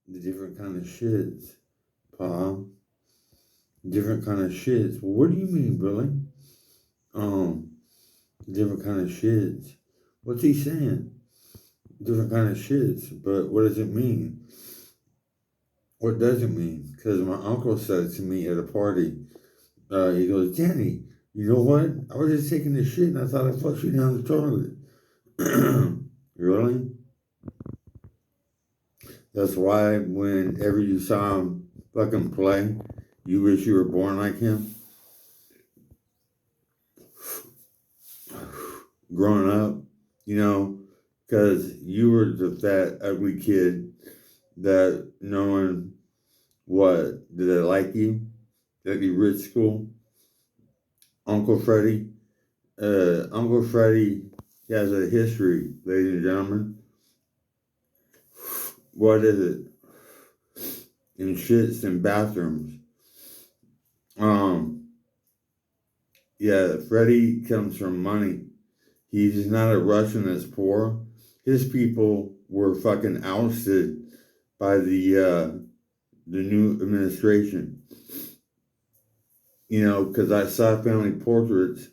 The different kind of shits, Pa. Different kind of shits. Well, what do you mean, Billy? Um, different kind of shits. What's he saying? Different kind of shits. But what does it mean? What does it mean? Because my uncle said it to me at a party. He goes, Danny, you know what? I was just taking the shit and I thought I flushed you down the toilet. Really? That's why whenever you saw him fucking play, you wish you were born like him? Growing up, you know, because you were the fat, ugly kid that no one, what, did they like you? Did you rich school? Uncle Freddie? Uncle Freddie has a history, ladies and gentlemen. What is it? In shits and bathrooms. Um, yeah, Freddie comes from money. He's not a Russian that's poor. His people were fucking ousted by the new administration. You know, because I saw family portraits,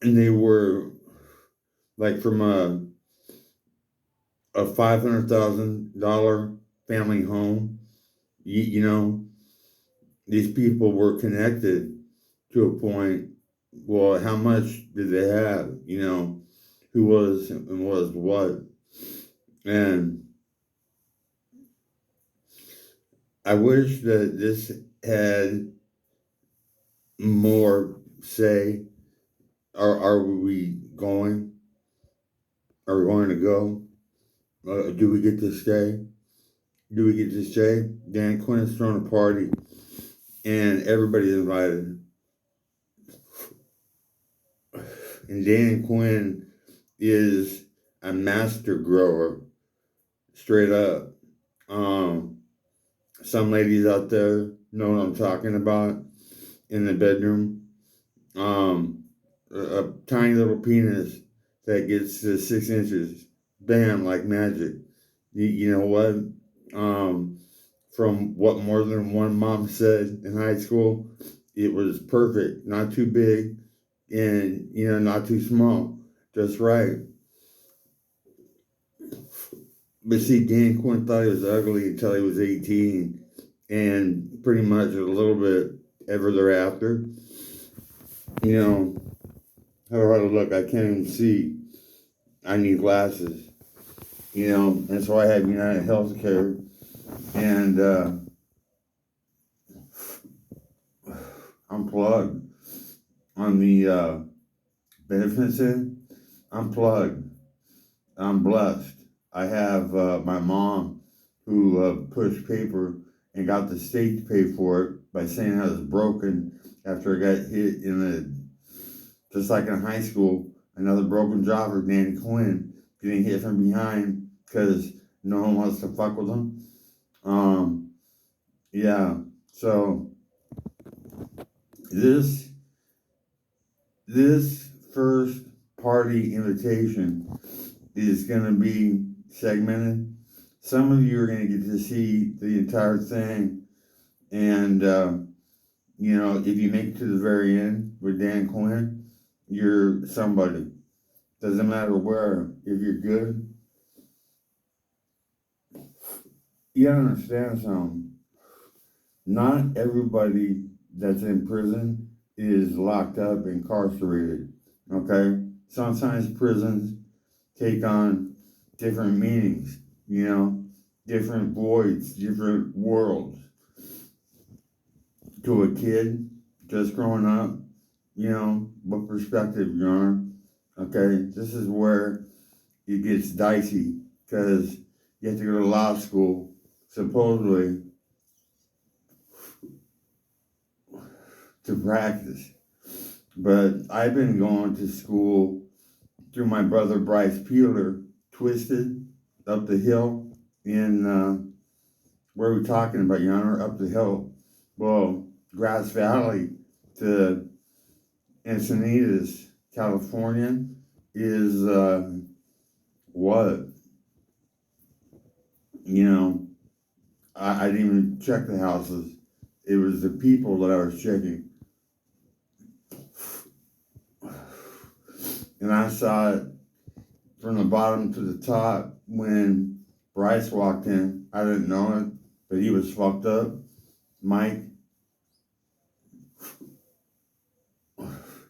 and they were like from a $500,000 family home. You know, these people were connected to a point. Well, how much did they have? You know, who was and was what? And I wish that this had more say. Are we going? Are we going to go? Do we get to stay? Do we get to stay? Dan Quinn's throwing a party, and everybody's invited. And Dan Quinn is a master grower, straight up. Um, some ladies out there know what I'm talking about in the bedroom. Um, a tiny little penis that gets to 6 inches, bam, like magic. You know what? From what more than one mom said in high school, it was perfect, not too big, and not too small, just right. But see, Dan Quinn thought he was ugly until he was 18, and pretty much a little bit ever thereafter. You know, how hard to look, I can't even see. I need glasses. And so I have United Healthcare, and I'm plugged on the benefits end. I'm plugged. I'm blessed. I have my mom who pushed paper and got the state to pay for it by saying I was broken after I got hit just like in high school, another broken jobber, Danny Quinn, getting hit from behind because no one wants to fuck with him. Yeah, so this this first party invitation is going to be segmented. Some of you are going to get to see the entire thing, and if you make it to the very end with Dan Quinn, you're somebody. Doesn't matter where. If you're good, you gotta understand something. Not everybody that's in prison is locked up, incarcerated. Okay? Sometimes prisons take on different meanings, different voids, different worlds. To a kid just growing up, what perspective you're on. Okay? This is where it gets dicey because you have to go to law school, supposedly, to practice. But I've been going to school through my brother Bryce Peeler, Twisted, up the hill in, where are we talking about, Your Honor? Up the hill. Well, Grass Valley to Encinitas, California is what? You know, I didn't even check the houses. It was the people that I was checking. And I saw it from the bottom to the top when Bryce walked in. I didn't know it, but he was fucked up. Mike,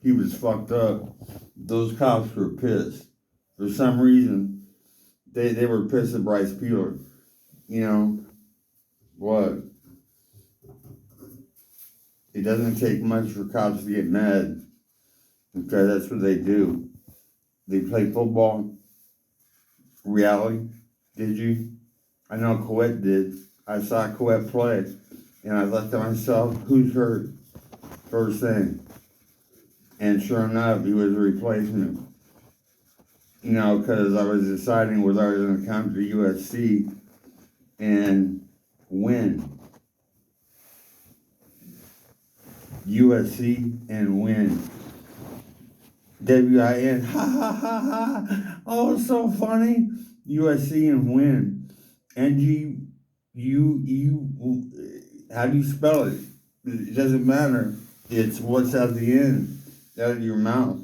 he was fucked up. Those cops were pissed. For some reason, they were pissed at Bryce Peeler. You know, what? It doesn't take much for cops to get mad. Okay, that's what they do. They play football. Reality. Did you? I know Coet did. I saw Coet play. And I thought to myself, who's hurt? First thing. And sure enough, he was a replacement. You know, because I was deciding whether I was going to come to USC and win. USC and win. WIN. Ha ha ha ha. Oh, it's so funny. USC and win. How do you spell it? It doesn't matter. It's what's at the end, out of your mouth.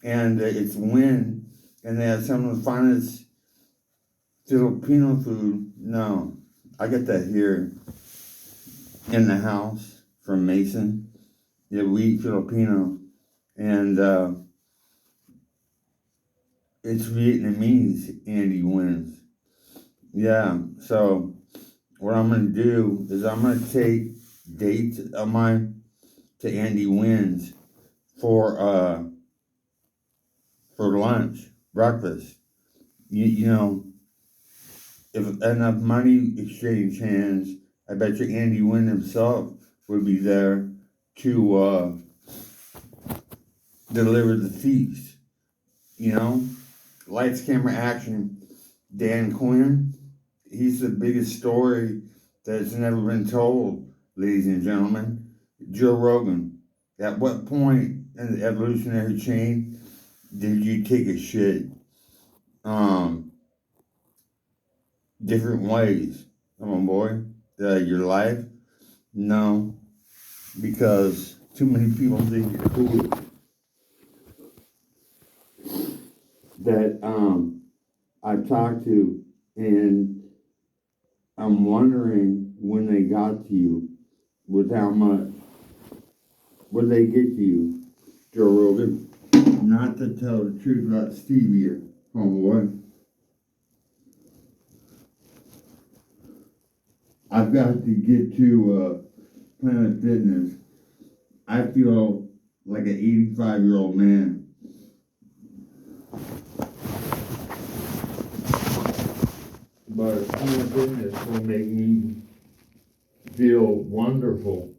And it's win. And they have some of the finest Filipino food. No, I get that here in the house from Mason. Yeah, we eat Filipino. And it's Vietnamese. Andy wins. Yeah, so what I'm going to do is I'm going to take dates of mine to Andy Wins for lunch, breakfast. You know, if enough money exchanged hands, I bet you Andy Wynn himself would be there to deliver the feast. You know, lights, camera, action. Dan Quinn, he's the biggest story that's never been told, ladies and gentlemen. Joe Rogan, at what point in the evolutionary chain did you take a shit? Different ways. Come on, boy. Your life? No, because too many people think you're cool. That I've talked to, and I'm wondering when they got to you with how much. What did they get to you, Joe Rogan? Not to tell the truth about stevia, homeboy. I've got to get to Planet Fitness. I feel like an 85-year-old man. But Planet Fitness will make me feel wonderful.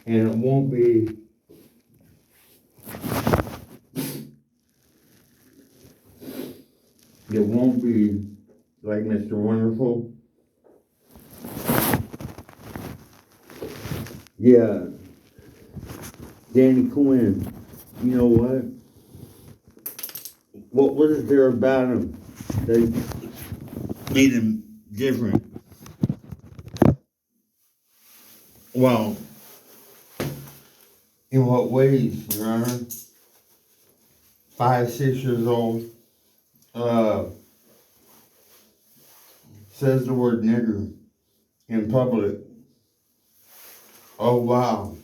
And it won't be like Mr. Wonderful. Yeah. Danny Quinn. You know what? What was there about him that made him different? Well, in what ways, Your Honor? 5, 6 years old, says the word nigger in public. Oh, wow.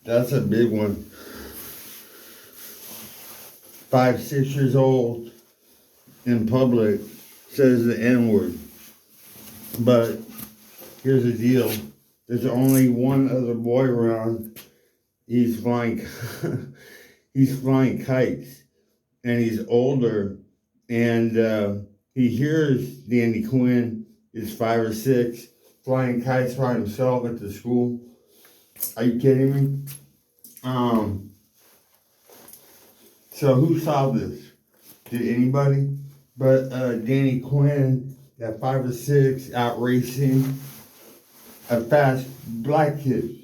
That's a big one. 5, 6 years old in public says the N-word. But here's the deal. There's only one other boy around. He's flying kites. And he's older. And he hears Danny Quinn is 5 or 6 flying kites by himself at the school. Are you kidding me? So who saw this? Did anybody? But Danny Quinn at 5 or 6 out racing a fast black kid.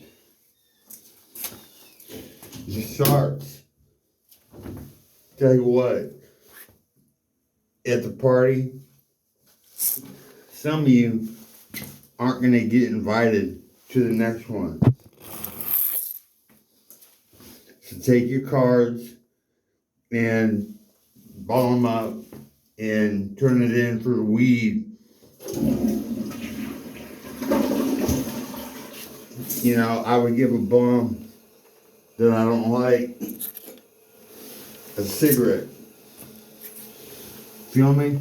The Sharks. Tell you what, at the party, some of you aren't going to get invited to the next one. So take your cards and ball them up and turn it in for weed. You know, I would give a bum that I don't like a cigarette. Feel me?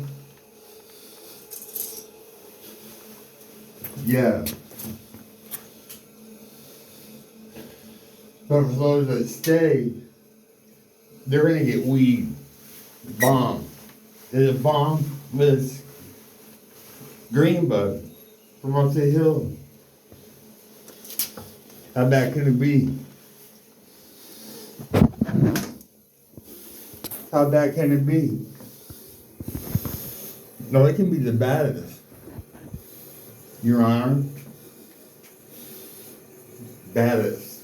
Yeah. But for those that stay, they're gonna get weed. Bomb. There's a bomb with green bud from up the hill. How bad can it be? How bad can it be? No, it can be the baddest. Your Honor. Baddest.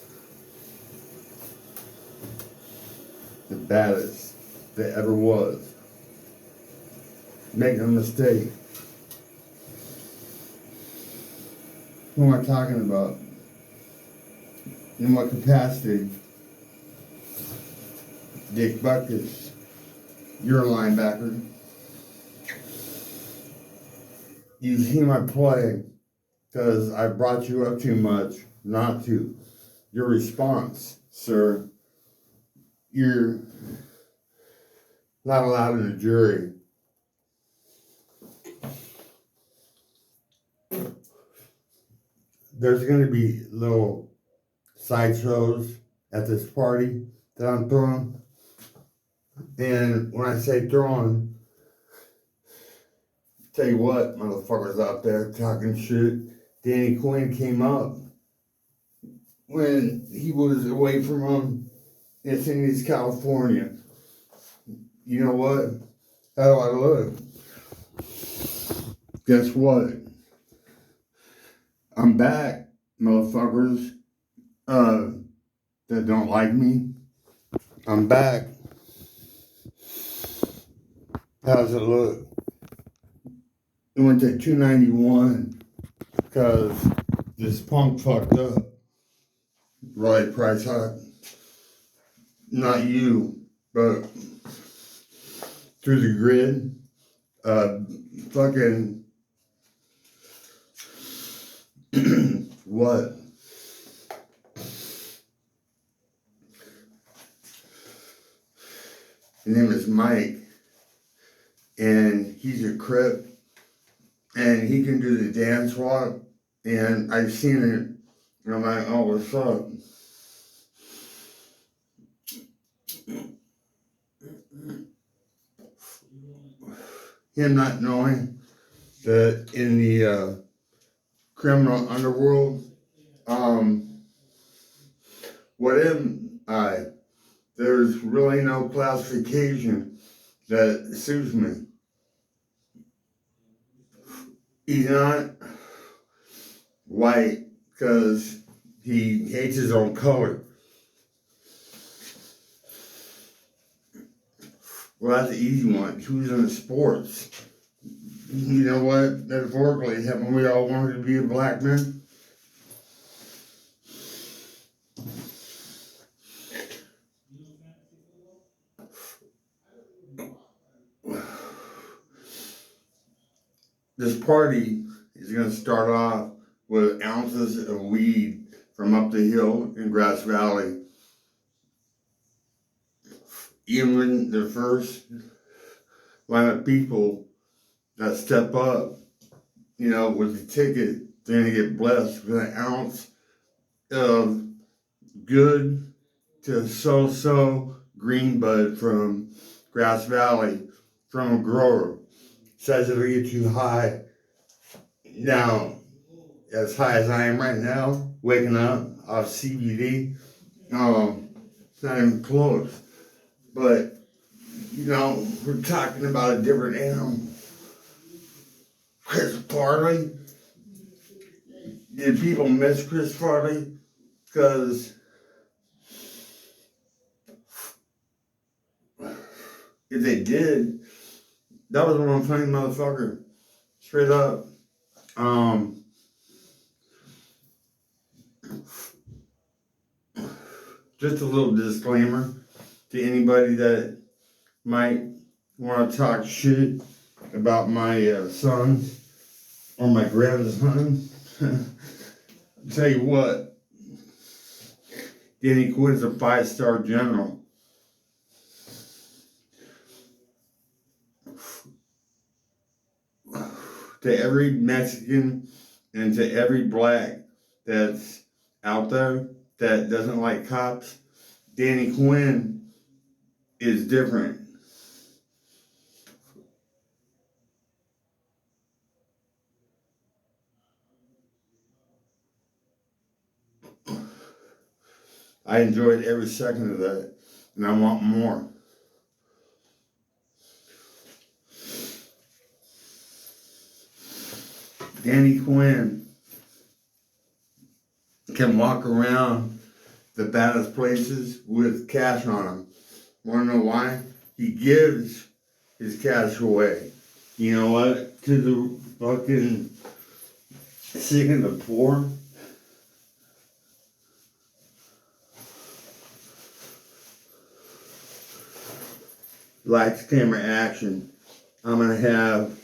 The baddest that ever was. Make no mistake. Who am I talking about? In what capacity? Dick Buckus. You're a linebacker. You see my play because I brought you up too much not to. Your response, sir, you're not allowed in the jury. There's going to be little sideshows at this party that I'm throwing. And when I say throwing, tell you what, motherfuckers out there talking shit. Danny Quinn came up when he was away from in San Diego, California. You know what? How do I look? Guess what? I'm back, motherfuckers that don't like me. I'm back. How's it look? It went to 291 because this punk fucked up. Right, price high. Not you, but through the grid, fucking what? His name is Mike, and he's a Crip, and he can do the dance walk, and I've seen it, and I'm like, oh, what's up? Him not knowing that in the criminal underworld, there's really no classification that suits me. He's not white because he hates his own color. Well, that's the easy one. Who's in sports? You know what? Metaphorically, haven't we all wanted to be a black man? This party is going to start off with ounces of weed from up the hill in Grass Valley. Even the first line of people that step up, you know, with the ticket, they're going to get blessed with an ounce of good to so-so green bud from Grass Valley from a grower. Says it'll get you high. Now, as high as I am right now, waking up off CBD, it's not even close. But, you know, we're talking about a different animal. Chris Farley. Did people miss Chris Farley? Because if they did, That was one funny motherfucker. Straight up. Just a little disclaimer to anybody that might want to talk shit about my sons or my grandson. I'll tell you what, Danny Quinn's a 5-star general. To every Mexican and to every black that's out there that doesn't like cops, Danny Quinn is different. I enjoyed every second of that, and I want more. Danny Quinn can walk around the baddest places with cash on him. Want to know why? He gives his cash away. You know what? To the fucking sick and the poor. Lights, camera, action. I'm gonna have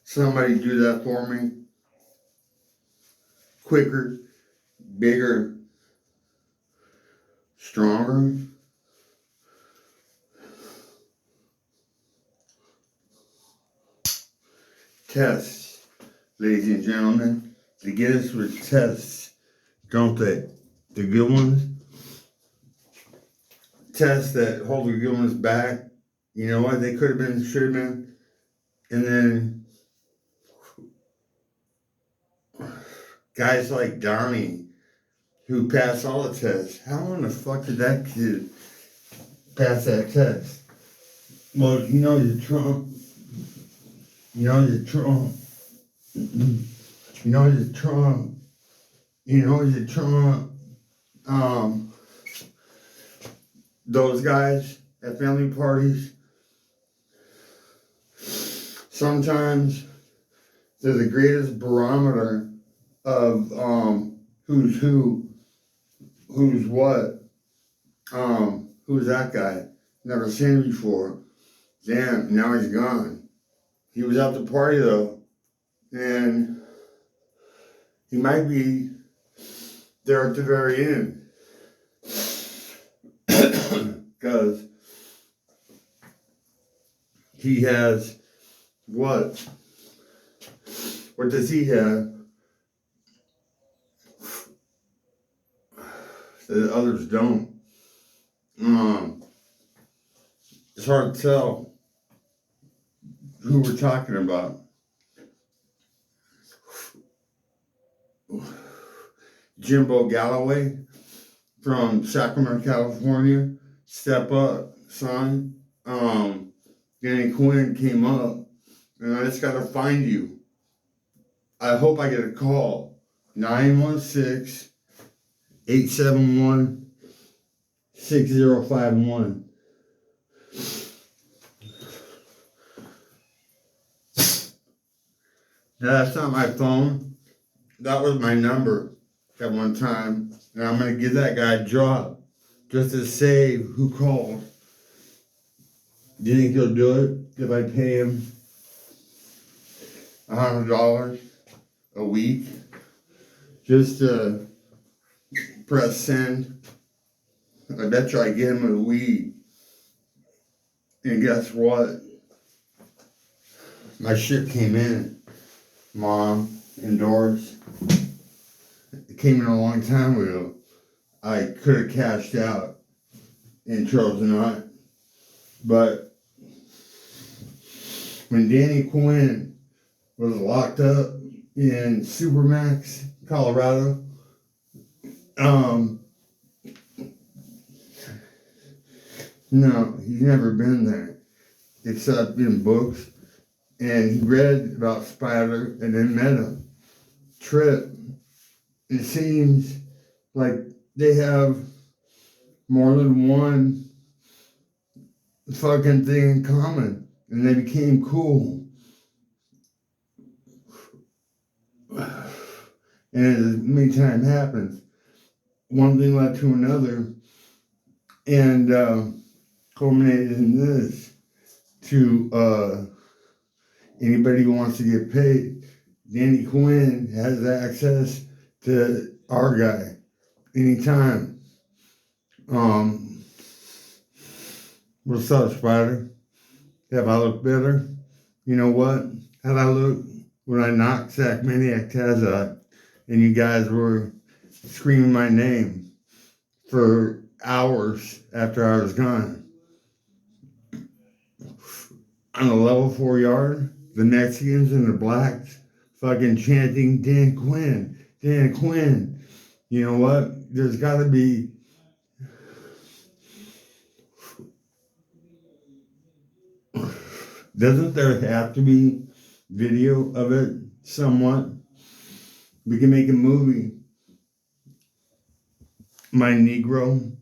somebody do that for me. Quicker, bigger, stronger. Tests, ladies and gentlemen. They get us with tests, don't they? The good ones. Tests that hold the good ones back. You know what? They could have been, should have been. And then guys like Donnie, who passed all the tests. How in the fuck did that kid pass that test? Well, you know you're Trump. You know you're Trump. You know you're Trump. You know you're Trump. Those guys at family parties, sometimes they're the greatest barometer of who's who, who's what, who's that guy? Never seen him before. Damn, now he's gone. He was at the party though, and he might be there at the very end. Because he has what? What does he have that others don't? It's hard to tell who we're talking about. Jimbo Galloway from Sacramento, California. Step up, son. Danny Quinn came up, and I just gotta find you. I hope I get a call. 916-871-6051. That's not my phone. That was my number at one time. And I'm gonna give that guy a job just to save who called. Do you think he'll do it if I pay him $100 a week just to press send? I bet you I get him a weed. And guess what? My shit came in. Mom endorsed. It came in a long time ago. I could have cashed out and chose not. But when Danny Quinn was locked up in Supermax, Colorado, no, he's never been there except in books. And he read about Spider and then met him. Trip. It seems like they have more than one fucking thing in common. and they became cool. And as many times happens, one thing led to another, and culminated in this. To anybody who wants to get paid, Danny Quinn has access to our guy anytime. What's up, Spider? Have I looked better? You know what? How'd I look when I knocked Zach Maniac Taz out and you guys were screaming my name for hours after I was gone? On a level 4 yard, the Mexicans and the blacks fucking chanting Dan Quinn, Dan Quinn. You know what? There's got to be doesn't there have to be video of it somewhat? We can make a movie. My Negro.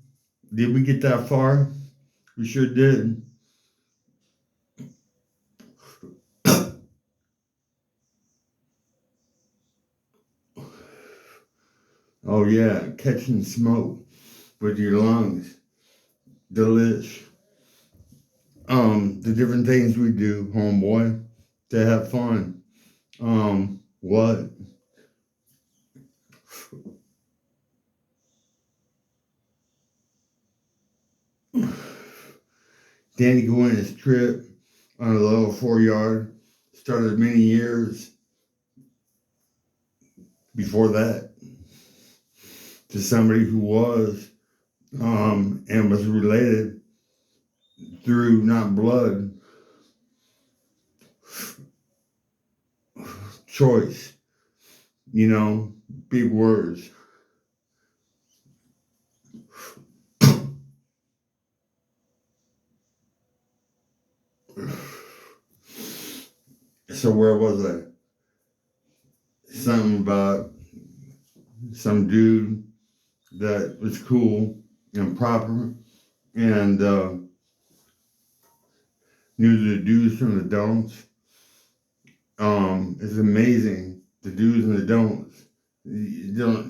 Did we get that far? We sure did. Oh yeah, catching smoke with your lungs. Delish. The different things we do, homeboy, to have fun. What? Danny going his trip on a level 4 yard started many years before that to somebody who was and was related through not blood, choice, you know, big words. So where was I? Something about some dude that was cool and proper and knew the do's from the don'ts. It's amazing, the do's and the don'ts.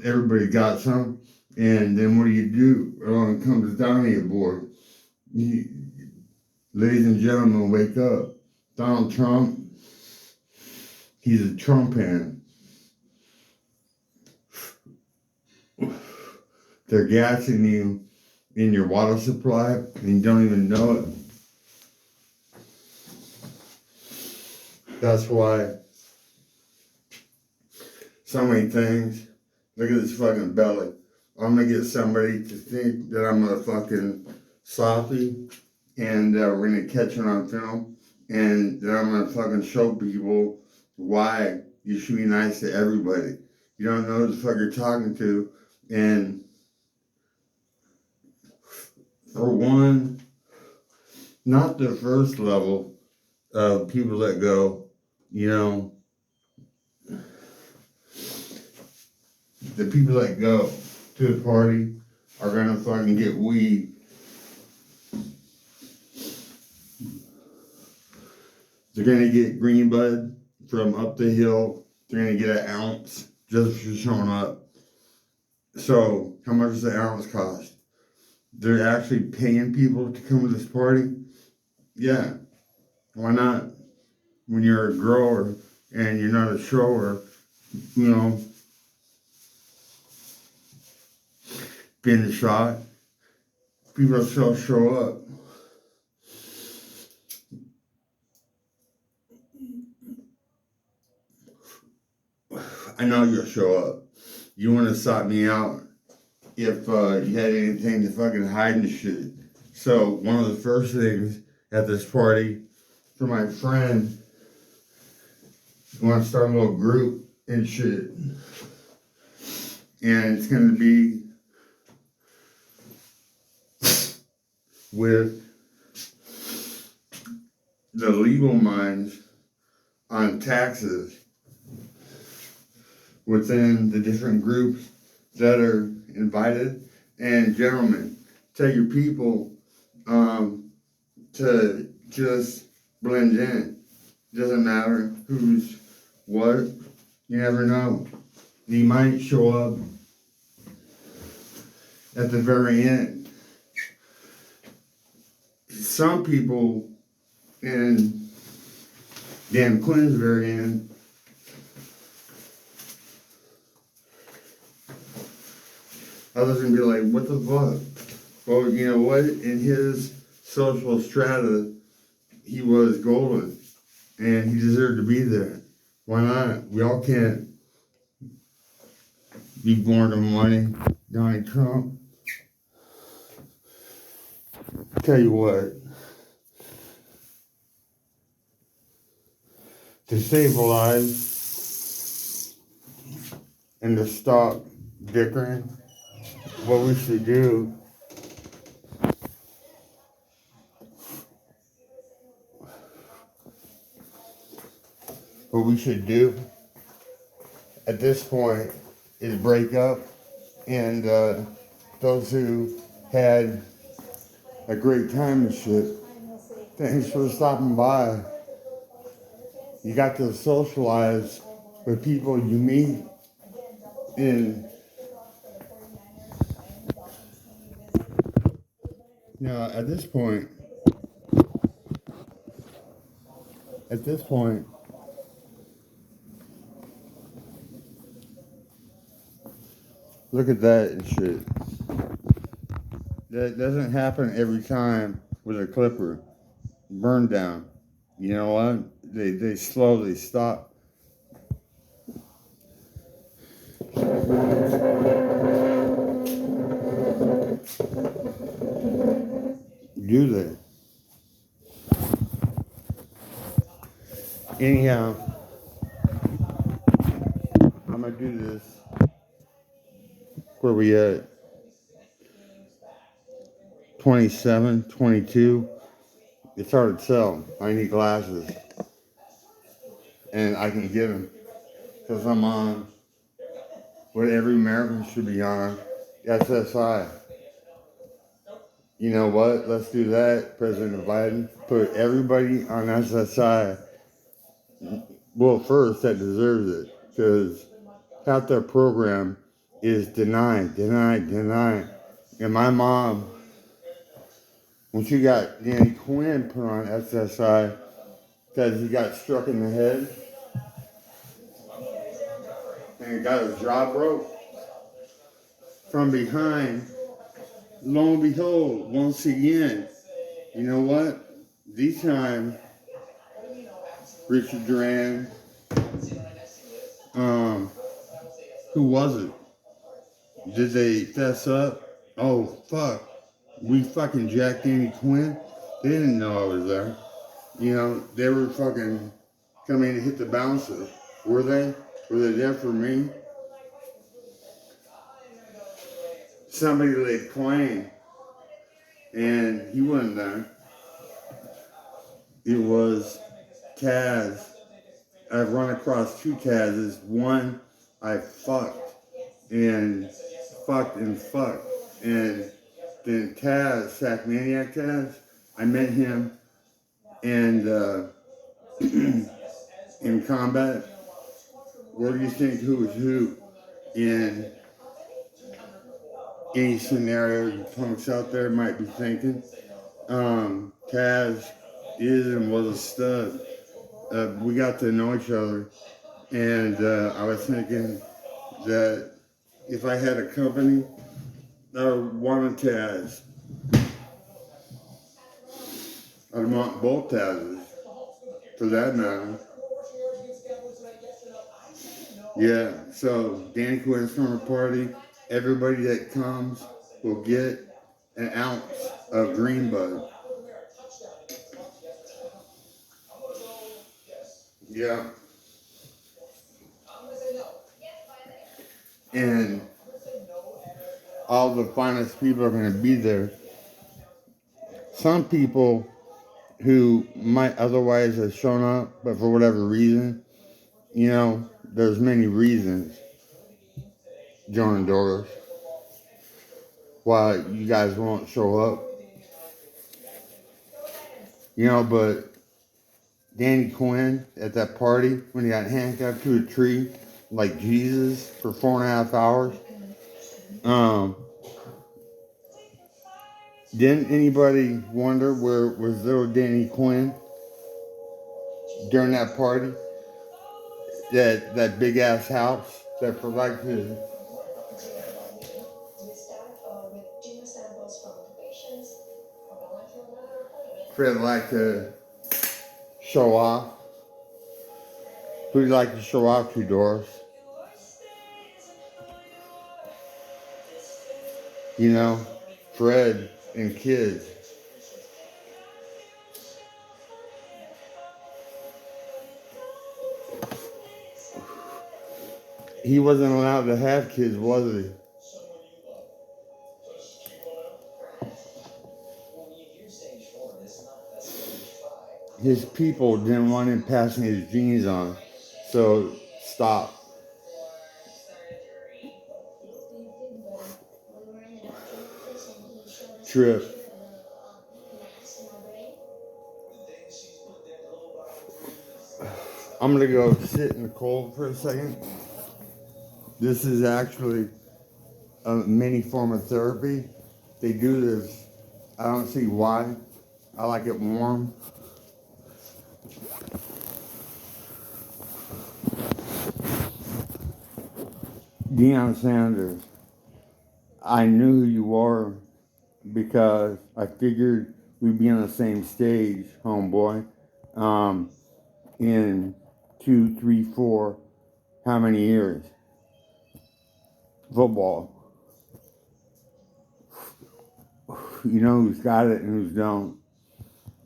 Everybody got some, and then what do? It comes down to your board. Ladies and gentlemen, wake up. Donald Trump, he's a Trump hand. They're gassing you in your water supply, and you don't even know it. That's why so many things. Look at this fucking belly. I'm gonna get somebody to think that I'm a fucking softy, and we're gonna catch it on film, and then I'm gonna fucking show people why you should be nice to everybody. You don't know who the fuck you're talking to, and for one, not the first level of people that go, you know, the people that go to the party are gonna fucking get weed. They're gonna get green bud from up the hill. They're gonna get an ounce just for showing up. So how much does the ounce cost? They're actually paying people to come to this party? Yeah, why not? When you're a grower and you're not a shower, you know, being shot, people still show up. I know you'll show up. You want to sort me out if you had anything to fucking hide and shit. So one of the first things at this party for my friend, we want to start a little group and shit. And it's going to be with the legal minds on taxes within the different groups that are invited. And gentlemen, tell your people to just blend in. Doesn't matter who's what. You never know. He might show up at the very end. Some people in Dan Quinn's very end, others gonna be like, what the fuck? Well, you know what? In his social strata, he was golden. And he deserved to be there. Why not? We all can't be born to money. Donald Trump. Tell you what. To save lives and to stop bickering, what we should do at this point is break up, and those who had a great time and shit, thanks for stopping by. You got to socialize with people you meet in, you know, at this point, look at that and shit. That doesn't happen every time with a clipper. Burn down. You know what? They slowly stop. Do they? Anyhow, I'm gonna do this. Where we at? 27, 22. It's hard to tell. I need glasses. And I can get them. Because I'm on what every American should be on. SSI. You know what? Let's do that, President Biden. Put everybody on SSI. Well, first, that deserves it. Because half their program is denied. And my mom, when she got Danny Quinn put on SSI, because he got struck in the head, and he got his jaw broke from behind, lo and behold, once again, you know what? This time, Richard Duran, who was it? Did they fess up? Oh, fuck. We fucking jacked Danny Quinn? They didn't know I was there. You know, they were fucking coming to hit the bouncer. Were they? Were they there for me? Somebody laid claim, and he wasn't there. It was Taz. I've run across two Tazes. One I fucked. And then Taz, Sack Maniac Taz, I met him and in combat. What do you think who is who in any scenario you punks out there might be thinking? Taz is and was a stud. We got to know each other, and I was thinking that if I had a company, I would want a Taz. I'd want both Tazes, for that matter. Yeah, so Danny Quinn's summer party, everybody that comes will get an ounce of green bud. Yeah. And all the finest people are going to be there. Some people who might otherwise have shown up, but for whatever reason, you know, there's many reasons, John Doris, why you guys won't show up. You know, but Danny Quinn at that party when he got handcuffed to a tree like Jesus for 4.5 hours. Um, didn't anybody wonder where was little Danny Quinn during that party? That big ass house that for like to show off. Who'd like to show off to, Doris? You know, Fred and kids. He wasn't allowed to have kids, was he? His people didn't want him passing his genes on, so stop. Trip. I'm gonna go sit in the cold for a second. This is actually a mini form of therapy. They do this. I don't see why. I like it warm. Deion Sanders, I knew who you were because I figured we'd be on the same stage, homeboy. In 2, 3, 4, how many years? Football. You know who's got it and who's don't.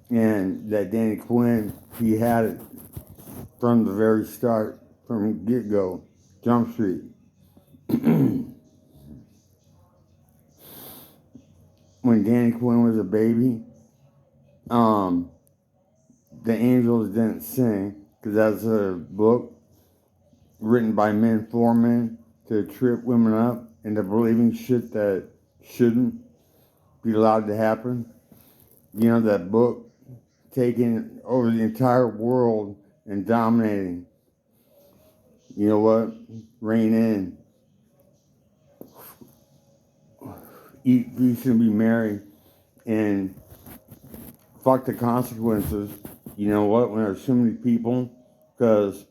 And that Danny Quinn, he had it from the very start, from get-go, Jump Street. When Danny Quinn was a baby, the angels didn't sing, because that's a book written by men for men to trip women up into believing shit that shouldn't be allowed to happen. You know, that book taking over the entire world and dominating. You know what? Rein in. Eat, feast, and be merry. And fuck the consequences. You know what? When there's so many people, because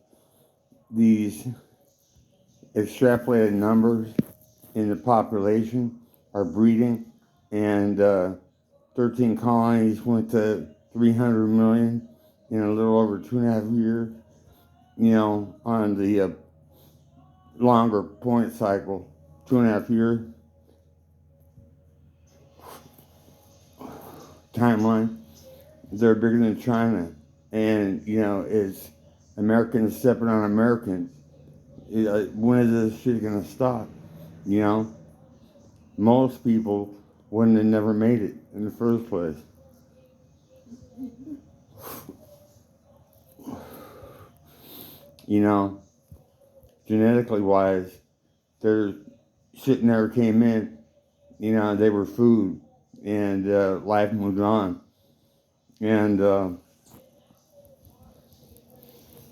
these extrapolated numbers in the population are breeding, and 13 colonies went to 300 million in a little over 2.5 years, you know, on the longer point cycle, 2.5 years timeline. They're bigger than China, and you know, it's Americans stepping on Americans. When is this shit gonna stop? You know, most people wouldn't have never made it in the first place. You know, genetically wise, there's shit never came in. You know, they were food, and life moved on. And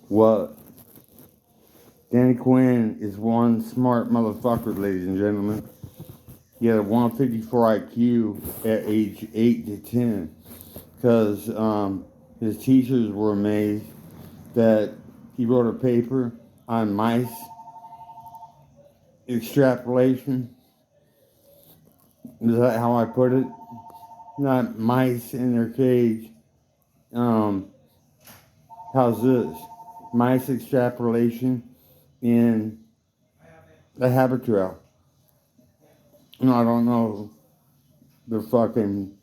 what? Danny Quinn is one smart motherfucker, ladies and gentlemen. He had a 154 IQ at age 8 to 10 because his teachers were amazed that he wrote a paper on mice extrapolation. Is that how I put it? Not mice in their cage. How's this? Mice extrapolation in the habitat. No, I don't know the fucking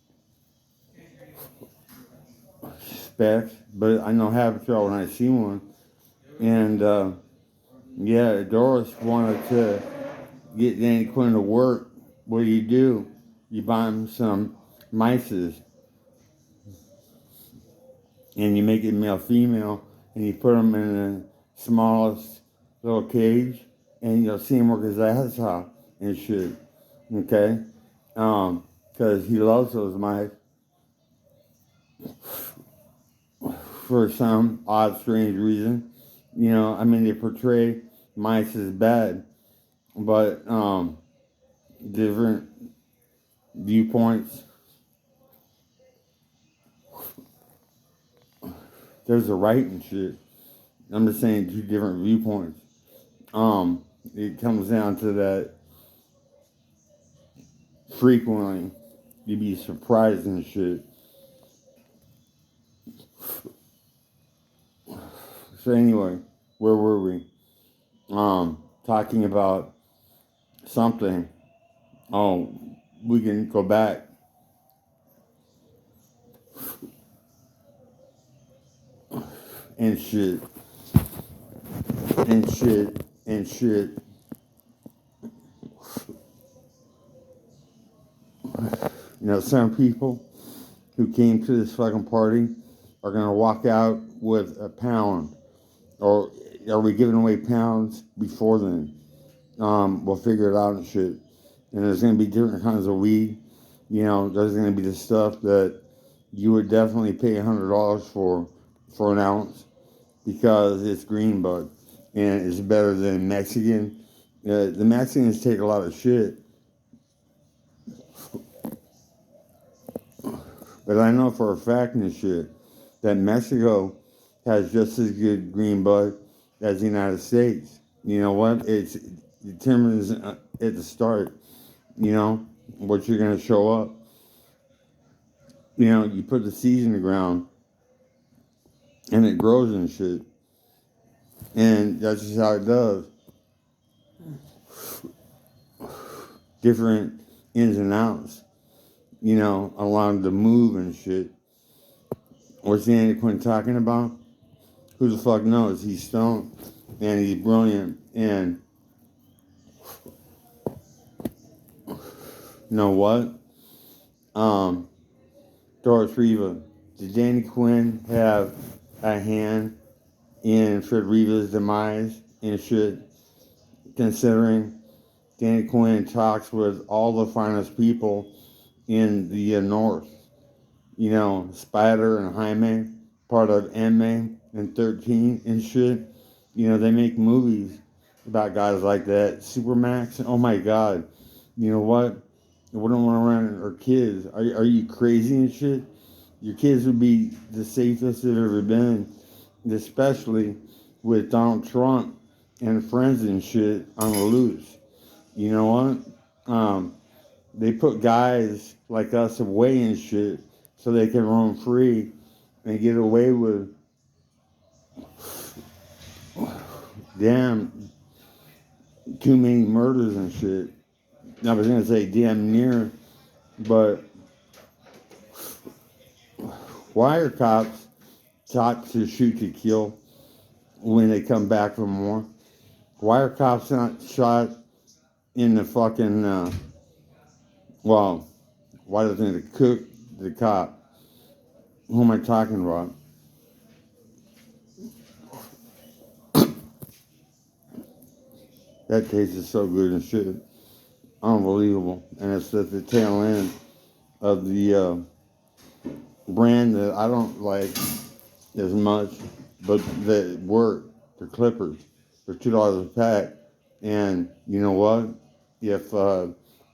specs, but I know habitat when I see one. And yeah, Doris wanted to get Danny Quinn to work. What do? You buy him some mices, and you make it male female, and you put them in the smallest little cage, and you'll see him work his ass off and shit. Okay, because he loves those mice. for some odd, strange reason. I mean, they portray mice as bad, but different viewpoints. There's a right and shit. I'm just saying two different viewpoints. It comes down to that frequently. You'd be surprised and shit. So anyway, where were we? Talking about something. Oh, we can go back. And shit. And shit. And shit. Some people who came to this fucking party are gonna walk out with a pound. Or are we giving away pounds before then? We'll figure it out and shit. And there's gonna be different kinds of weed. There's gonna be the stuff that you would definitely pay $100 for an ounce because it's green bud and it's better than Mexican. The Mexicans take a lot of shit, but I know for a fact and shit that Mexico has just as good green bud as the United States. You know what? It determines at the start, what you're gonna show up. You put the seeds in the ground and it grows and shit. And that's just how it does. Different ins and outs, allowing to move and shit. What's Andy Quinn talking about? Who the fuck knows? He's stoned and he's brilliant. And you know what? Doris Reva, did Danny Quinn have a hand in Fred Reva's demise and shit? Considering Danny Quinn talks with all the finest people in the North. Spider and Jaime, part of MA and 13 and shit. They make movies about guys like that. Supermax, oh my god. You know what? I wouldn't want to run our kids. Are you crazy and shit? Your kids would be the safest they've ever been, especially with Donald Trump and friends and shit on the loose. You know what? They put guys like us away and shit so they can roam free and get away with damn too many murders and shit. I was gonna say damn near, but why are cops taught to shoot to kill when they come back from war? Why are cops not shot in the fucking, why doesn't it cook the cop? Who am I talking about? That tastes so good and shit. Unbelievable. And it's at the tail end of the brand that I don't like as much, but that work, the Clippers, for $2 a pack. And you know what? If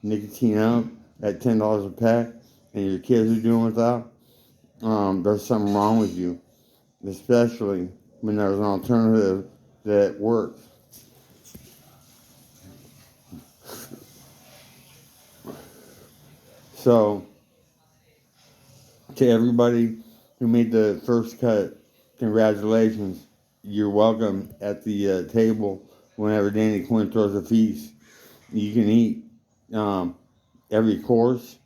nicotine out at $10 a pack and your kids are doing without, there's something wrong with you, especially when there's an alternative that works. So, to everybody who made the first cut, congratulations. You're welcome at the table whenever Danny Quinn throws a feast. You can eat every course.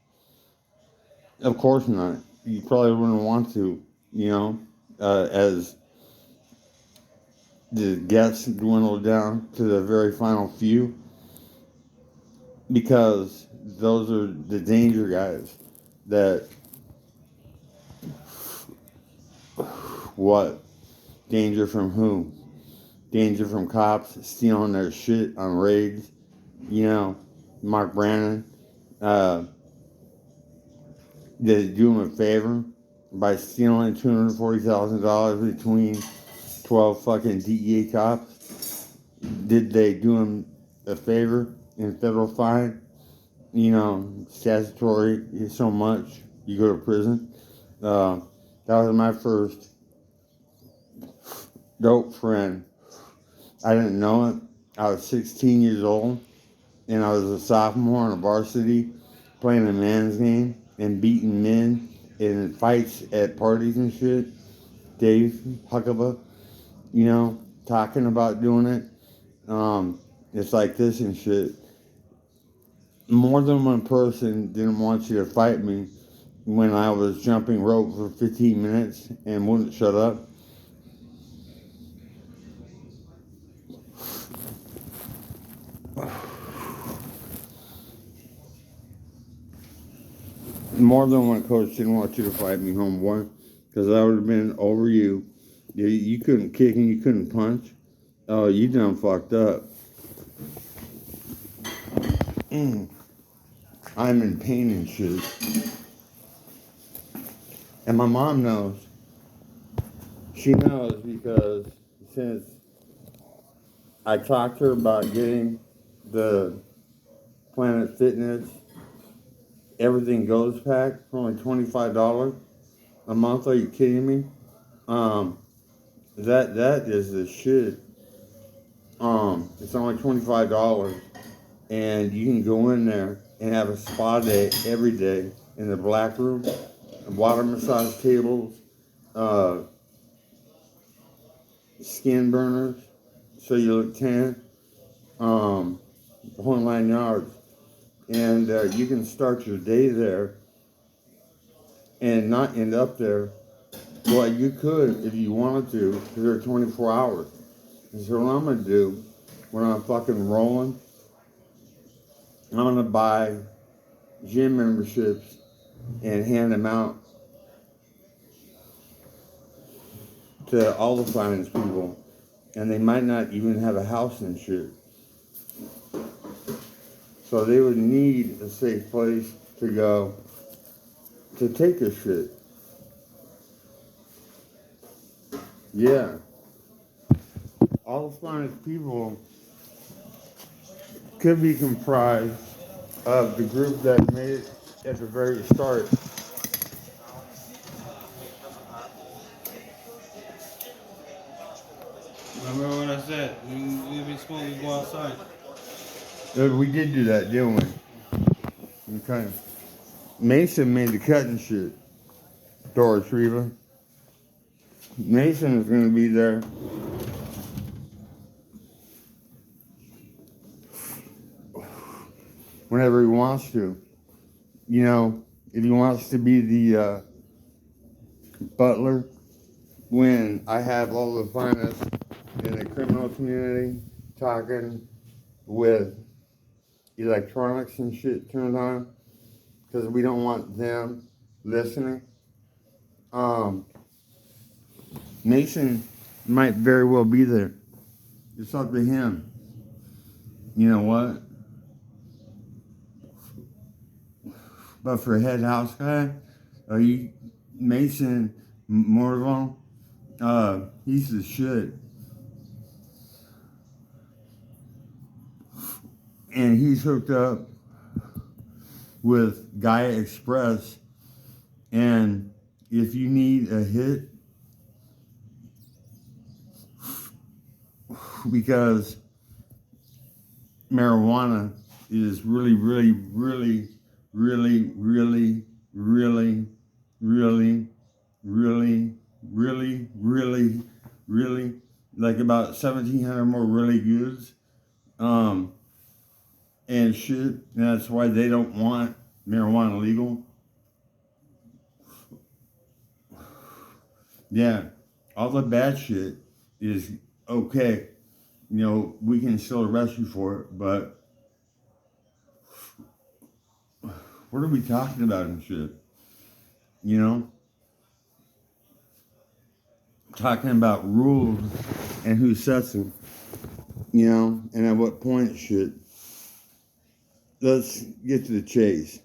Of course not. You probably wouldn't want to, as the guests dwindle down to the very final few, because those are the danger guys that what? Danger from who? Danger from cops stealing their shit on raids. Mark Brannon, did it do him a favor by stealing $240,000 between 12 fucking DEA cops. Did they do him a favor in federal fine? You know, statutory, so much, you go to prison. That was my first dope friend. I didn't know it. I was 16 years old, and I was a sophomore on a varsity playing a man's game and beating men in fights at parties and shit. Dave Huckabee, you know, talking about doing it. It's like this and shit. More than one person didn't want you to fight me when I was jumping rope for 15 minutes and wouldn't shut up. More than one coach didn't want you to fight me, homeboy, because I would have been over you. You couldn't kick and you couldn't punch. Oh, you done fucked up. I'm in pain and shit. And my mom knows. She knows because since I talked to her about getting the Planet Fitness Everything Goes pack for only $25 a month. Are you kidding me? That is the shit. It's only $25, and you can go in there and have a spa day every day in the black room, water massage tables, skin burners, so you look tan, the whole 9 yards. And you can start your day there and not end up there. Well, you could if you wanted to, because they're 24 hours. And so what I'm going to do when I'm fucking rolling, I'm going to buy gym memberships and hand them out to all the finance people. And they might not even have a house and shit. So they would need a safe place to go to take a shit. Yeah. All the finest people could be comprised of the group that made it at the very start. Remember what I said? We'll be smoking, go outside. We did do that, didn't we? Okay. Mason made the cutting shit. Doris Reaver. Mason is going to be there. Whenever he wants to. You know, if he wants to be the butler, when I have all the finest in the criminal community talking with electronics and shit turned on, because we don't want them listening. Mason might very well be there. It's up to him. You know what? But for head house guy, Mason Morval, he's the shit. And he's hooked up with Gaia Express. And if you need a hit, because marijuana is really, really, really, really, really, really, really, really, really, really, really, like about 1,700 more really goods, and shit. And that's why they don't want marijuana legal. Yeah, all the bad shit is okay. You know, we can still arrest you for it, but what are we talking about and shit? You know? Talking about rules and who sets them. You know? And at what point shit. Let's get to the chase.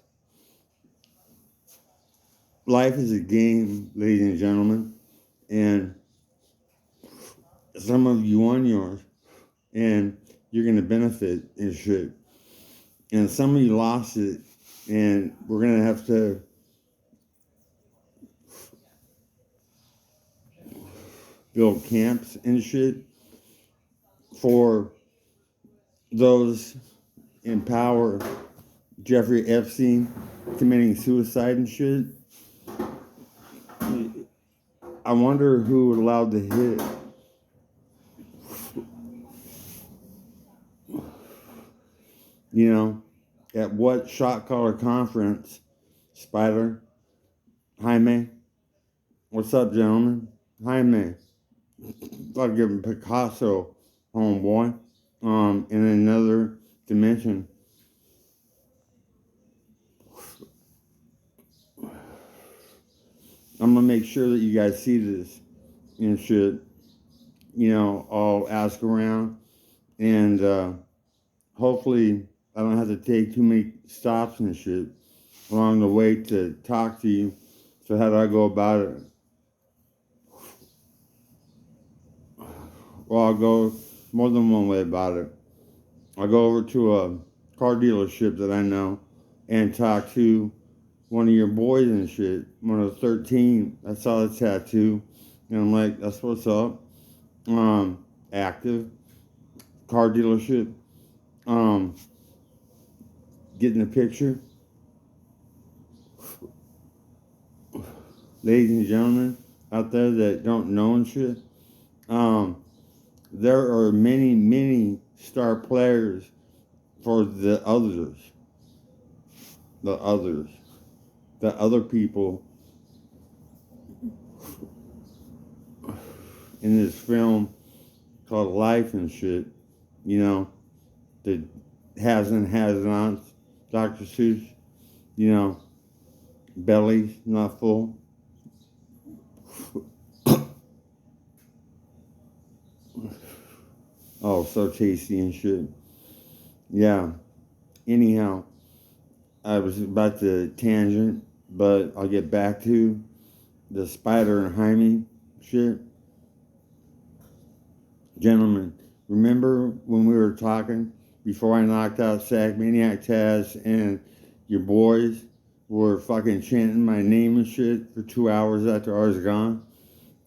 life is a game, ladies and gentlemen, and some of you won yours, and you're gonna benefit and shit. And some of you lost it, and we're gonna have to build camps and shit for those in power. Jeffrey Epstein committing suicide and shit. I wonder who allowed the hit. You know, at what shot caller conference? Spider, Jaime, what's up, gentlemen? Jaime, I'll give him Picasso, homeboy. In another dimension. I'm gonna make sure that you guys see this and shit. You know, I'll ask around, and hopefully I don't have to take too many stops and shit along the way to talk to you. So how do I go about it? Well, I'll go more than one way about it. I'll go over to a car dealership that I know and talk to one of your boys and shit. When I was 13, I saw the tattoo, and I'm like, that's what's up. Active car dealership. Getting a picture. Ladies and gentlemen out there that don't know and shit, there are many, many star players for the others. The other people in this film called Life and shit, you know, the has and has-nots, Dr. Seuss, you know, belly's not full. Oh, so tasty and shit. Yeah. Anyhow, I was about to tangent, but I'll get back to the Spider and Jaime shit. Gentlemen, remember when we were talking before I knocked out Sack Maniac Taz and your boys were fucking chanting my name and shit for 2 hours after I was gone?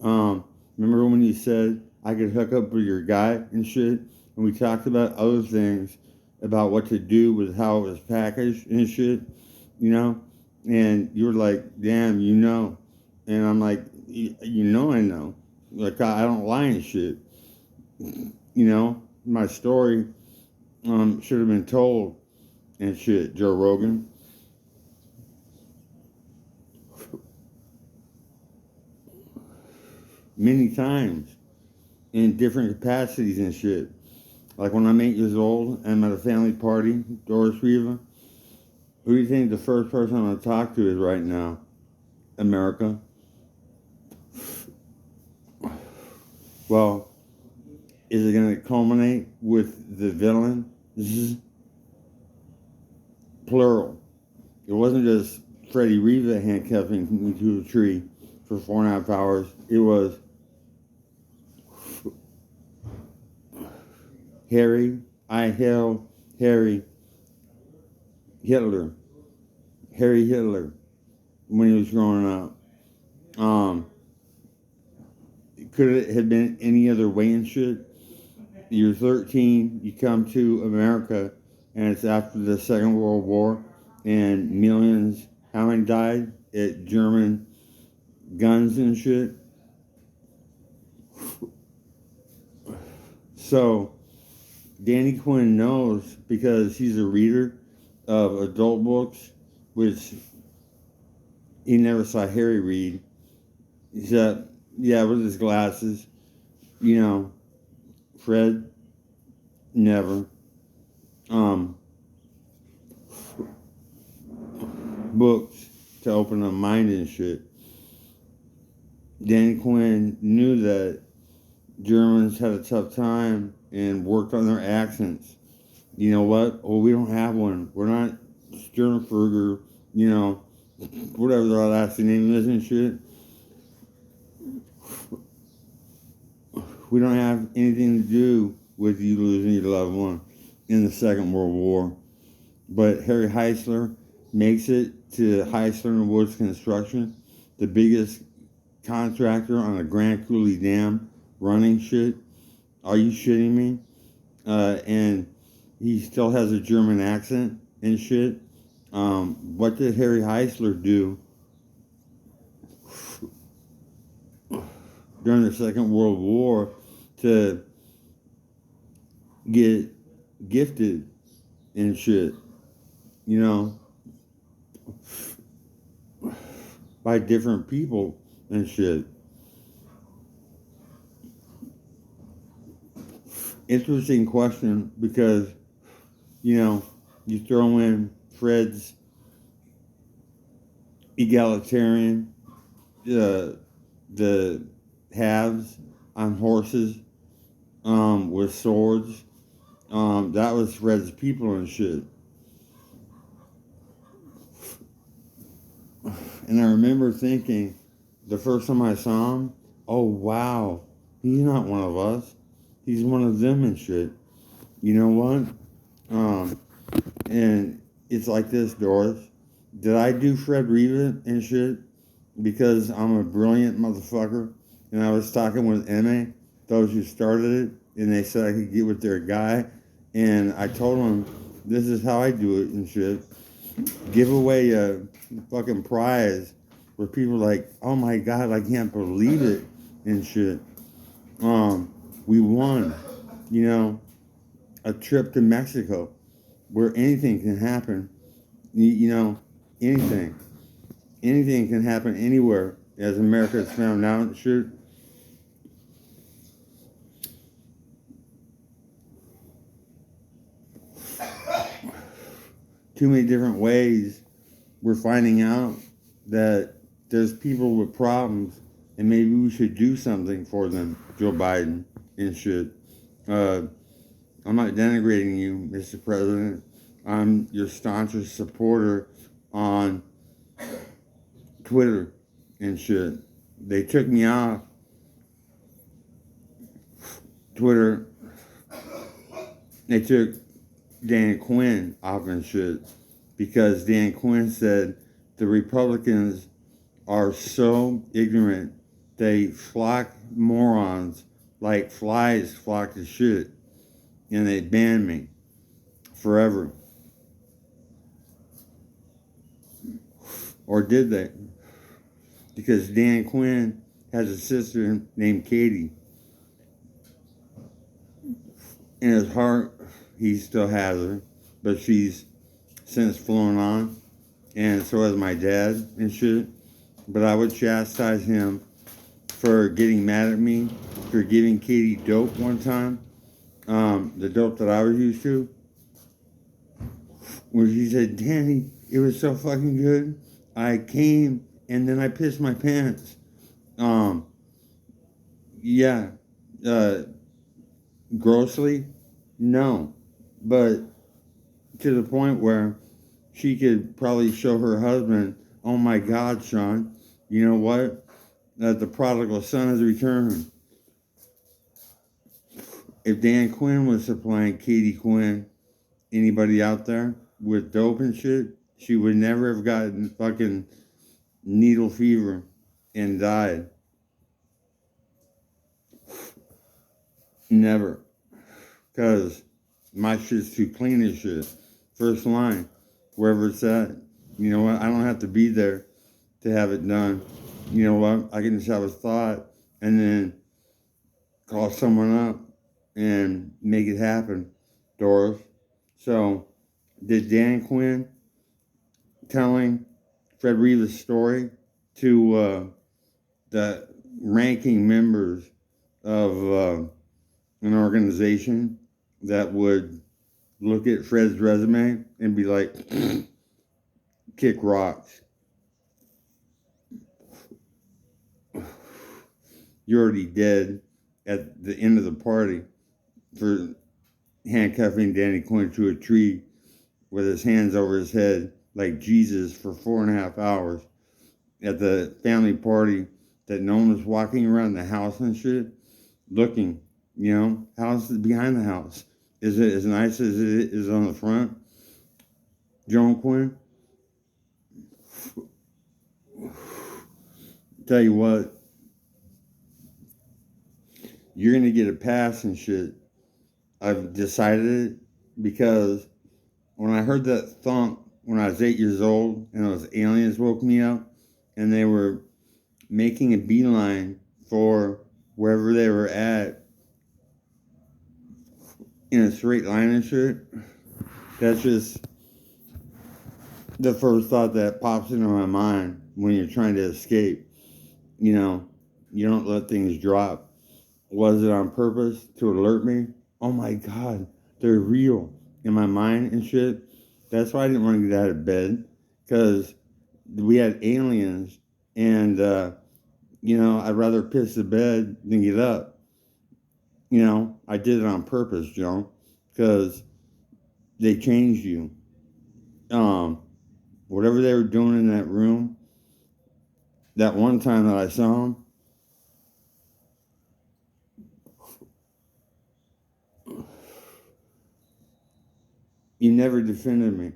Remember when you said I could hook up with your guy and shit? And we talked about other things, about what to do with how it was packaged and shit, you know? And you were like, damn, you know. And I'm like, you know I know. Like, I don't lie and shit. You know, my story should have been told and shit, Joe Rogan. Many times in different capacities and shit. Like when I'm 8 years old and I'm at a family party, Doris Riva, who do you think the first person I'm going to talk to is right now? America. Well, is it going to culminate with the villain? Plural. It wasn't just Freddie Riva handcuffing me to a tree for 4.5 hours. It was Harry, I hail Harry Hitler. Harry Hitler, when he was growing up. Could it have been any other way and shit? You're 13, you come to America, and it's after the Second World War, and millions, how many died at German guns and shit? So, Danny Quinn knows, because he's a reader of adult books, which he never saw Harry read. He said, yeah, with his glasses, you know, Fred, never. Books to open up mind and shit. Danny Quinn knew that Germans had a tough time and worked on their accents. You know what? Oh, we don't have one. We're not Sternberger, you know, whatever their last name is and shit. We don't have anything to do with you losing your loved one in the Second World War. But Harry Heisler makes it to Heisler & Woods Construction, the biggest contractor on the Grand Coulee Dam, running shit. Are you shitting me? And he still has a German accent and shit. What did Harry Heisler do during the Second World War to get gifted and shit? You know, by different people and shit. Interesting question because, you know, you throw in Fred's egalitarian, the halves on horses, with swords. That was Fred's people and shit. And I remember thinking, the first time I saw him, oh wow, he's not one of us. He's one of them and shit. You know what? And it's like this, Doris. Did I do Fred Reva and shit because I'm a brilliant motherfucker? And I was talking with Emma, those who started it, and they said I could get with their guy. And I told them, this is how I do it and shit. Give away a fucking prize where people are like, oh my God, I can't believe it and shit. We won, you know, a trip to Mexico where anything can happen. You know, anything. Anything can happen anywhere, as America has found out and shit. Too many different ways we're finding out that there's people with problems and maybe we should do something for them, Joe Biden and shit. I'm not denigrating you, Mr. President. I'm your staunchest supporter on Twitter and shit. They took me off Twitter. They took Dan Quinn off and shit because Dan Quinn said the Republicans are so ignorant they flock morons like flies flock to shit, and they banned me forever. Or did they? Because Dan Quinn has a sister named Katie. In his heart, he still has her, but she's since flown on, and so has my dad and shit. But I would chastise him for getting mad at me for giving Katie dope one time, the dope that I was used to, where she said, Danny, it was so fucking good. I came and then I pissed my pants. Yeah, grossly, no, but to the point where she could probably show her husband, oh my God, Sean, you know what? That the prodigal son has returned. If Dan Quinn was supplying Katie Quinn, anybody out there with dope and shit, she would never have gotten fucking needle fever and died. Never. Because my shit's too clean as shit. First line, wherever it's at. You know what? I don't have to be there to have it done. You know what? I can just have a thought and then call someone up and make it happen, Doris. So, did Dan Quinn telling Fred Reva's story to the ranking members of an organization that would look at Fred's resume and be like, kick rocks. You're already dead at the end of the party for handcuffing Danny Quinn to a tree with his hands over his head like Jesus for 4.5 hours at the family party that no one was walking around the house and shit looking, house is behind the house. Is it as nice as it is on the front? Joan Quinn, tell you what, you're gonna get a pass and shit. I've decided it because when I heard that thump when I was 8 years old and those aliens woke me up and they were making a beeline for wherever they were at in a straight line and shit, that's just the first thought that pops into my mind when you're trying to escape. You don't let things drop. Was it on purpose to alert me? Oh my God, they're real in my mind and shit. That's why I didn't want to get out of bed, because we had aliens, and I'd rather piss the bed than get up. I did it on purpose, Joe, because they changed you. Whatever they were doing in that room, that one time that I saw them, you never defended me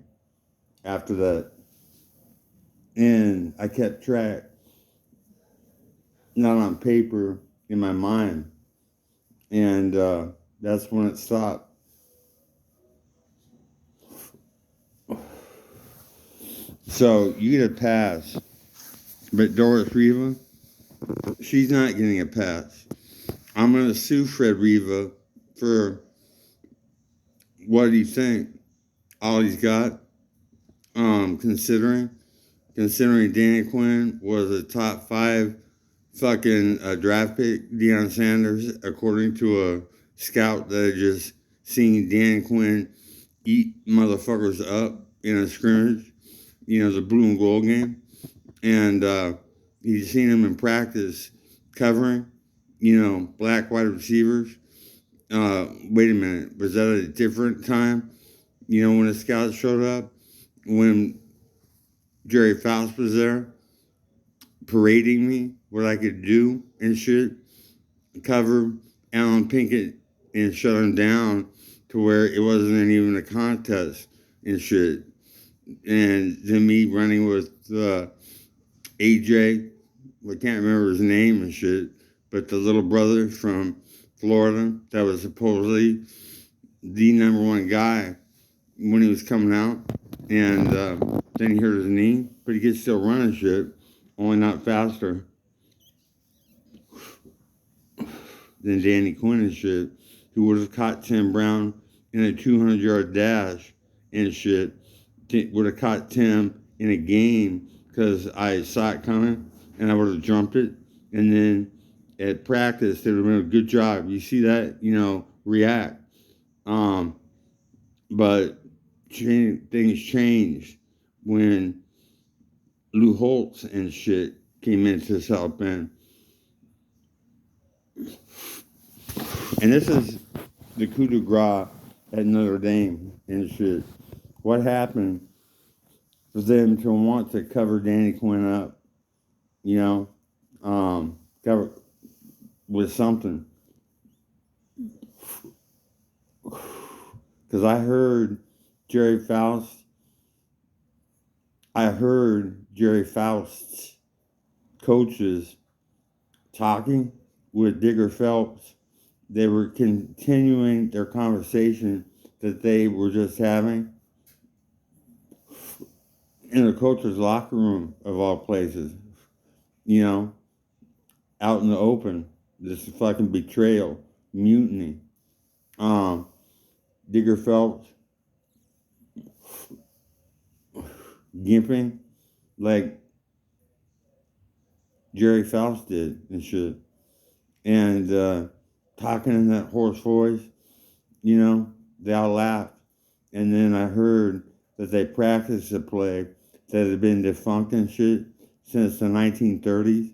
after that. And I kept track, not on paper, in my mind. And that's when it stopped. So you get a pass. But Doris Riva, she's not getting a pass. I'm going to sue Fred Riva for what do you think? All he's got, considering Danny Quinn was a top 5 fucking draft pick, Deion Sanders, according to a scout that had just seen Dan Quinn eat motherfuckers up in a scrimmage, the blue and gold game. And he's seen him in practice covering, black wide receivers. Wait a minute, was that a different time? When the scouts showed up, when Jerry Faust was there, parading me, what I could do and shit, cover Alan Pinkett and shut him down to where it wasn't even a contest and shit. And then me running with AJ, I can't remember his name and shit, but the little brother from Florida that was supposedly the number 1 guy when he was coming out. And then he hurt his knee, but he could still run and shit, only not faster than Danny Quinn and shit, who would have caught Tim Brown in a 200-yard dash and shit, would have caught Tim in a game because I saw it coming and I would have jumped it. And then at practice, they would have been a good job. You see that, react. But things changed when Lou Holtz and shit came into South Bend. And this is the coup de grace at Notre Dame and shit. What happened for them to want to cover Danny Quinn up, cover with something. Because I heard Jerry Faust's coaches talking with Digger Phelps. They were continuing their conversation that they were just having in the coach's locker room, of all places. Out in the open. This is fucking betrayal, mutiny. Digger Phelps gimping like Jerry Faust did and shit. And talking in that hoarse voice, they all laughed. And then I heard that they practiced a play that had been defunct and shit since the 1930s,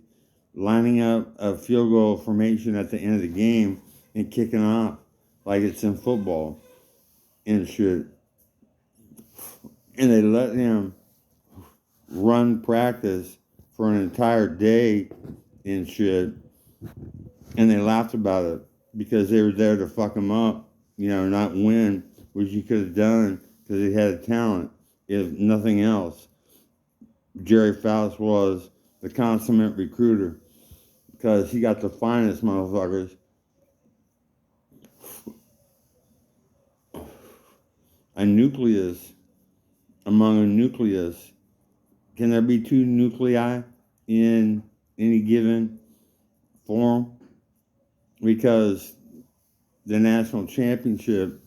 lining up a field goal formation at the end of the game and kicking off like it's in football and shit. And they let him run practice for an entire day and shit, and they laughed about it because they were there to fuck him up, not win, which he could have done because he had a talent, if nothing else. Jerry Faust was the consummate recruiter because he got the finest motherfuckers. A nucleus among a nucleus. Can there be two nuclei in any given form? Because the national championship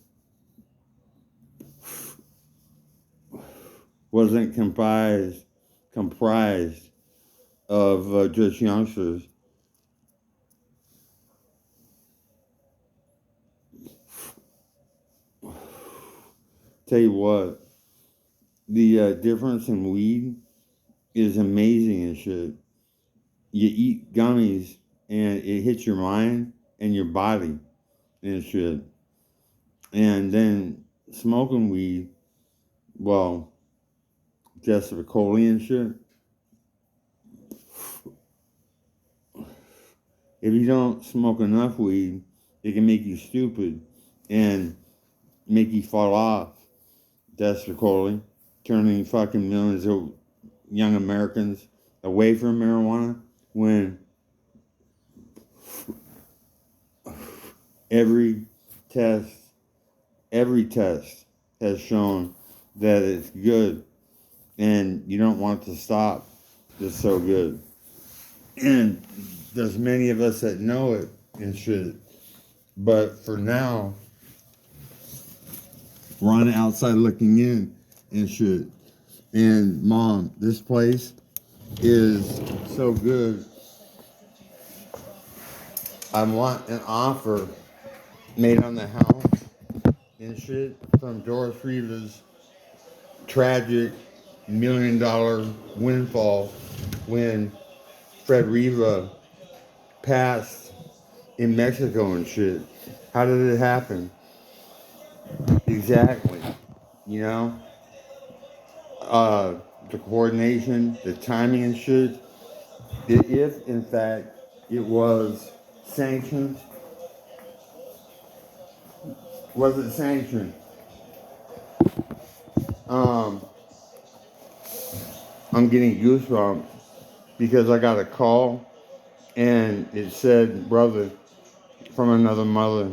wasn't comprised of just youngsters. Tell you what, the difference in weed is amazing and shit. You eat gummies and it hits your mind and your body and shit. And then smoking weed, well, just for cola and shit. If you don't smoke enough weed, it can make you stupid and make you fall off desperately, turning fucking millions of young Americans away from marijuana when every test has shown that it's good and you don't want it to stop. It's so good. And there's many of us that know it and shit. But for now, we're on the outside looking in and shit. And Mom, this place is so good. I want an offer made on the house and shit from Doris Riva's tragic $1 million windfall when Fred Riva passed in Mexico and shit. How did it happen? Exactly. You know? The coordination, the timing and shit. If, in fact, it was sanctioned, was it sanctioned? I'm getting goosebumps because I got a call and it said, brother, from another mother,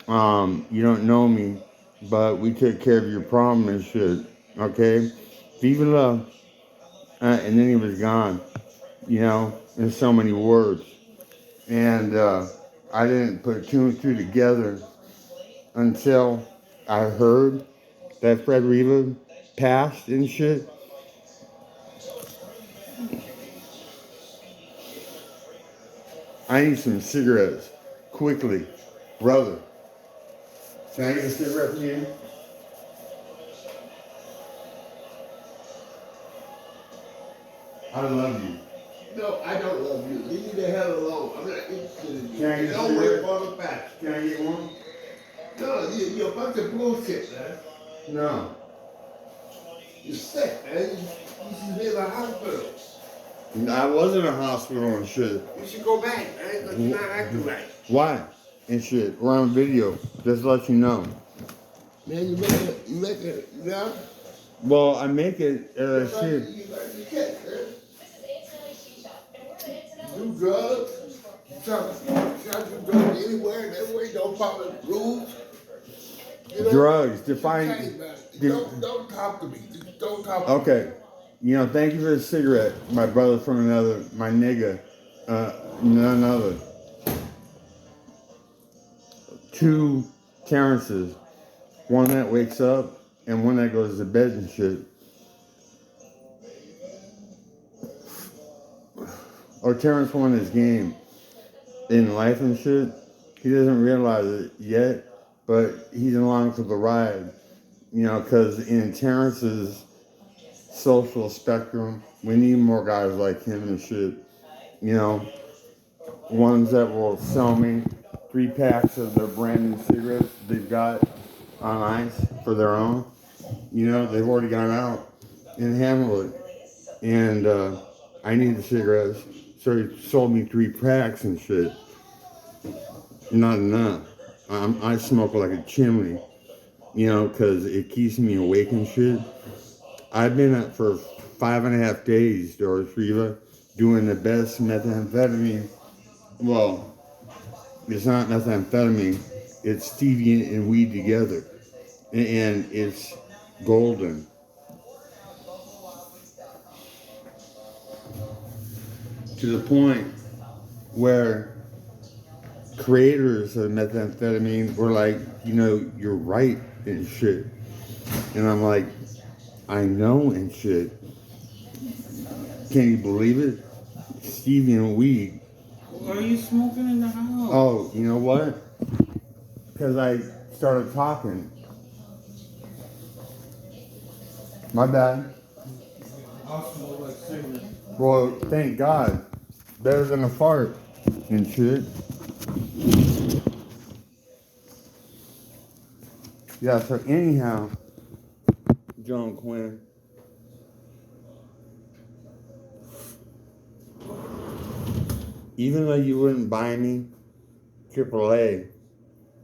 you don't know me, but we took care of your problem and shit, okay? Viva love. And then he was gone, in so many words. And I didn't put two and two together until I heard that Fred Riva passed and shit. I need some cigarettes, quickly. Brother, can I get a cigarette from you? I love you. No, I don't love you. Leave me the hell alone. I'm not interested in you. Can I get a Don't worry cigarette? about the facts. Can I get one? No, you're a bunch of bullshit, man. No. You're sick, man. You should be in the hospital. I was in a hospital and shit. You should go back, man, because you're not acting right. Why? And shit. We're on video. Just to let you know. Man, you make it, you know? Well, I make it as I see it. You like your kid, man. Do drugs. You try to do drugs anywhere and everywhere. Don't follow the rules. You know? Drugs. Define. Don't talk to me. Don't talk to me. Okay. Thank you for the cigarette, my brother from another, my nigga, none other. Two Terrences, one that wakes up and one that goes to bed and shit. Or Terrence won his game in life and shit. He doesn't realize it yet, but he's along for the ride. Because in Terrence's social spectrum, we need more guys like him and shit. Ones that will sell me 3 packs of their brand new cigarettes they've got on ice for their own. They've already gone out and handled it. and I needed cigarettes, so he sold me 3 packs and shit. Not enough. I smoke like a chimney, you know, because it keeps me awake and shit. I've been up for 5.5 days, Doris Riva, doing the best methamphetamine. Well, it's not methamphetamine, it's stevia and weed together. And it's golden. To the point where creators of methamphetamine were like, you know, you're right and shit. And I'm like, I know and shit. Can you believe it? Stevie and weed. Why are you smoking in the house? Oh, you know what? Because I started talking. My bad. I smoke like cigarettes. Well, thank God. Better than a fart and shit. Yeah, so anyhow, John Quinn. Even though you wouldn't buy me AAA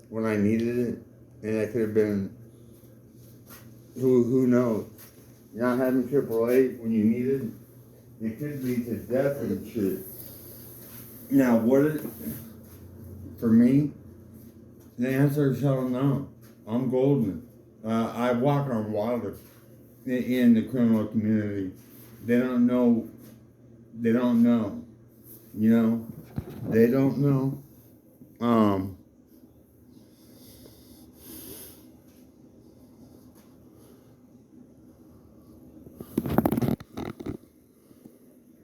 when I needed it, and it could have been, who knows? Not having AAA when you needed it could lead to death and shit. Now, would it? For me, the answer is hell no. I'm golden. I walk on water in the criminal community. They don't know. They don't know. You know, they don't know.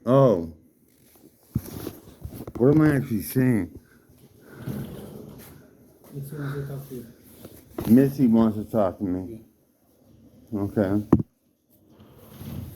Oh, what am I actually saying? Missy wants to talk to you. Missy wants to talk to me. Okay.